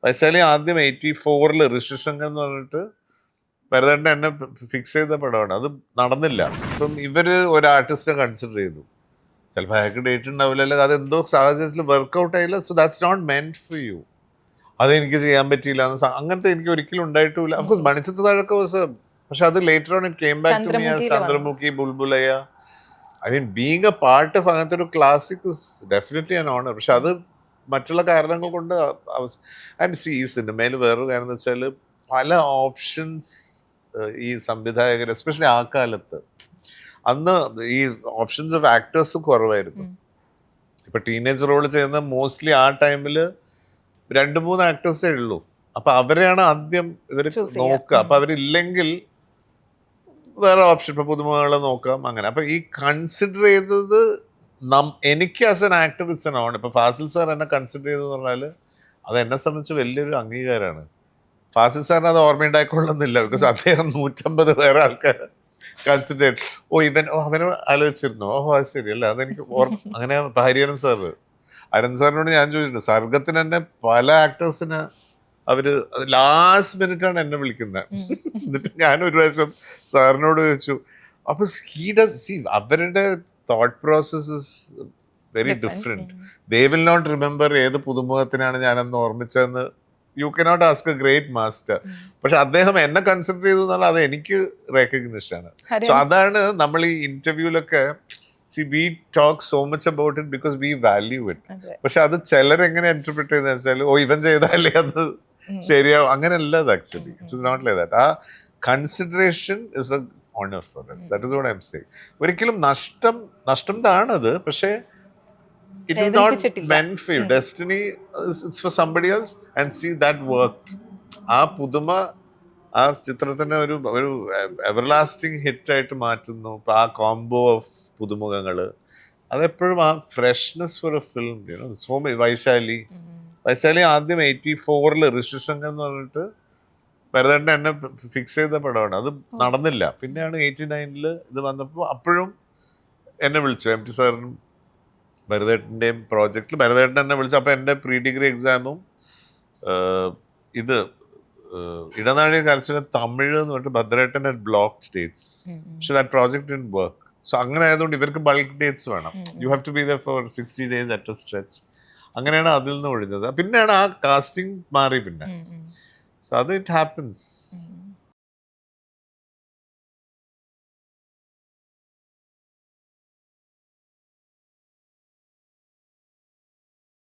വൈശാലി ആദ്യം 84-ൽ ഋഷിശങ്കർ എന്ന് പറഞ്ഞിട്ട് ഭരതേട്ടൻ എന്നെ ഫിക്സ് ചെയ്ത പടമാണ്. അത് നടന്നില്ല. ഇപ്പം ഇവര് ഒരു ആർട്ടിസ്റ്റിനെ കൺസിഡർ ചെയ്തു. ചിലപ്പോൾ അയാൾക്ക് ഡേറ്റ് ഉണ്ടാവില്ലല്ലോ, അതെന്തോ സാഹചര്യത്തിൽ വർക്ക്ഔട്ട് ആയില്ല. So that's not meant for you. അതെനിക്ക് ചെയ്യാൻ പറ്റിയില്ല അങ്ങനത്തെ എനിക്ക് ഒരിക്കലും ഉണ്ടായിട്ടില്ല. അഫ്കോഴ്സ് മണിച്ചിത്ര താഴൊക്കെ പക്ഷെ അത് later on it came back to me as Chandramukhi, ബുൾബുലയ. I mean being a part of അങ്ങനത്തെ ഒരു classic is definitely an honour. പക്ഷെ അത് മറ്റുള്ള കാരണങ്ങൾ കൊണ്ട് ആൻഡ് സി ഈ സിനിമയിൽ വേറൊരു കാര്യം എന്ന് വെച്ചാൽ പല ഓപ്ഷൻസ് ഈ സംവിധായകർ എസ്പെഷ്യലി ആ കാലത്ത് അന്ന് ഈ ഓപ്ഷൻസ് ഓഫ് ആക്ടേഴ്സ് കുറവായിരുന്നു. ഇപ്പൊ ടീനേജ് റോൾ ചെയ്യുന്ന മോസ്റ്റ്ലി ആ ടൈമിൽ 2-3 ആക്ടേഴ്സേ ഉള്ളൂ. അപ്പൊ അവരെയാണ് ആദ്യം ഇവർ നോക്കുക. അപ്പൊ അവരില്ലെങ്കിൽ വേറെ ഓപ്ഷൻ ഇപ്പൊ പുതുമുഖങ്ങളെ നോക്കാം അങ്ങനെ. അപ്പൊ ഈ കൺസിഡർ ചെയ്തത് എനിക്ക് as an actor it's an on. ഇപ്പൊ ഫാസിൽ സാർ എന്നെ കൺസിഡർ ചെയ്തെന്ന് പറഞ്ഞാൽ അത് എന്നെ സംബന്ധിച്ച് വലിയൊരു അംഗീകാരമാണ്. ഫാസിൽ സാറിന് അത് ഓർമ്മയുണ്ടായിക്കൊള്ളുന്നില്ല. ബിക്കോസ് അദ്ദേഹം 150 വേറെ ആൾക്കാർ കൺസിഡർ ചെയ്തു. അവനെ ആലോചിച്ചിരുന്നു. അത് ശരിയല്ല, അതെനിക്ക് അങ്ങനെ. ഹരിഹരൻ സാറ്, ഹരൻ സാറിനോട് ഞാൻ ചോദിച്ചിട്ടുണ്ട്, സർഗത്തിന് തന്നെ പല ആക്ടേഴ്സിന് അവര് ലാസ്റ്റ് മിനിറ്റാണ് എന്നെ വിളിക്കുന്നത്. എന്നിട്ട് ഞാൻ ഒരു പ്രാവശ്യം സാറിനോട് ചോദിച്ചു. അപ്പൊ അവരുടെ thought process is very different. They will not remember ഏത് പുതുമുഖത്തിനാണ് ഞാനെന്ന് ഓർമ്മിച്ചതെന്ന്. You cannot ask a great master. പക്ഷെ അദ്ദേഹം എന്നെ കൺസിഡർ ചെയ്തു എന്നാൽ അത് എനിക്ക് റെക്കഗ്നിഷൻ ആണ്. സോ അതാണ് നമ്മൾ ഈ ഇന്റർവ്യൂലൊക്കെ we talk so much about it because we value it. പക്ഷെ അത് ചിലരെങ്ങനെ ഇന്റർപ്രിറ്റ് ചെയ്യുന്ന വെച്ചാൽ ഇവൻ ചെയ്താലേ അത് ശരിയാവും, അങ്ങനെയല്ല. അത് actually it's not like that. ആ consideration is a honour for us. That is what I am saying. ഒരിക്കലും നഷ്ടം താണത്, പക്ഷേ it is not meant for you. Destiny it's for somebody else and see that worked. ആ പുതുമ ആ ചിത്രത്തിനെ ഒരു everlasting hit ആയിട്ട് മാറ്റുന്നു. ആ കോംബോ ഓഫ് പുതുമുഖങ്ങള് അതെപ്പോഴും ആ freshness for a film. So Vaishali ആദ്യം 84-ൽ ഋഷിശങ്കർ എന്ന് പറഞ്ഞിട്ട് ഭരതേട്ടൻ എന്നെ ഫിക്സ് ചെയ്ത പടമാണ്. അത് നടന്നില്ല. പിന്നെയാണ് 89-ൽ ഇത് വന്നപ്പോൾ അപ്പോഴും എന്നെ വിളിച്ചു. എം ടി സാറിനും ഭരതേട്ടൻ്റെയും പ്രോജക്റ്റിൽ ഭരതേട്ടൻ എന്നെ വിളിച്ചു. അപ്പോൾ എൻ്റെ പ്രീ ഡിഗ്രി എക്സാമും ഇത് ഇടനാഴിക കാലത്തിന് തമിഴ് എന്ന് പറഞ്ഞിട്ട് ഭദ്രേട്ടൻ അറ്റ് ബ്ലോക്ക്ഡ് ഡേറ്റ്സ്. പക്ഷെ that project didn't work. So അങ്ങനെ ആയതുകൊണ്ട് ഇവർക്ക് ബൾക്ക് ഡേറ്റ്സ് വേണം. You have to be there for 60 days at a stretch. അങ്ങനെയാണ് അതിൽ നിന്ന് ഒഴിഞ്ഞത്. പിന്നെയാണ് ആ കാസ്റ്റിംഗ് മാറി. പിന്നെ സോ അത് ഇറ്റ് ഹാപ്പൻസ്.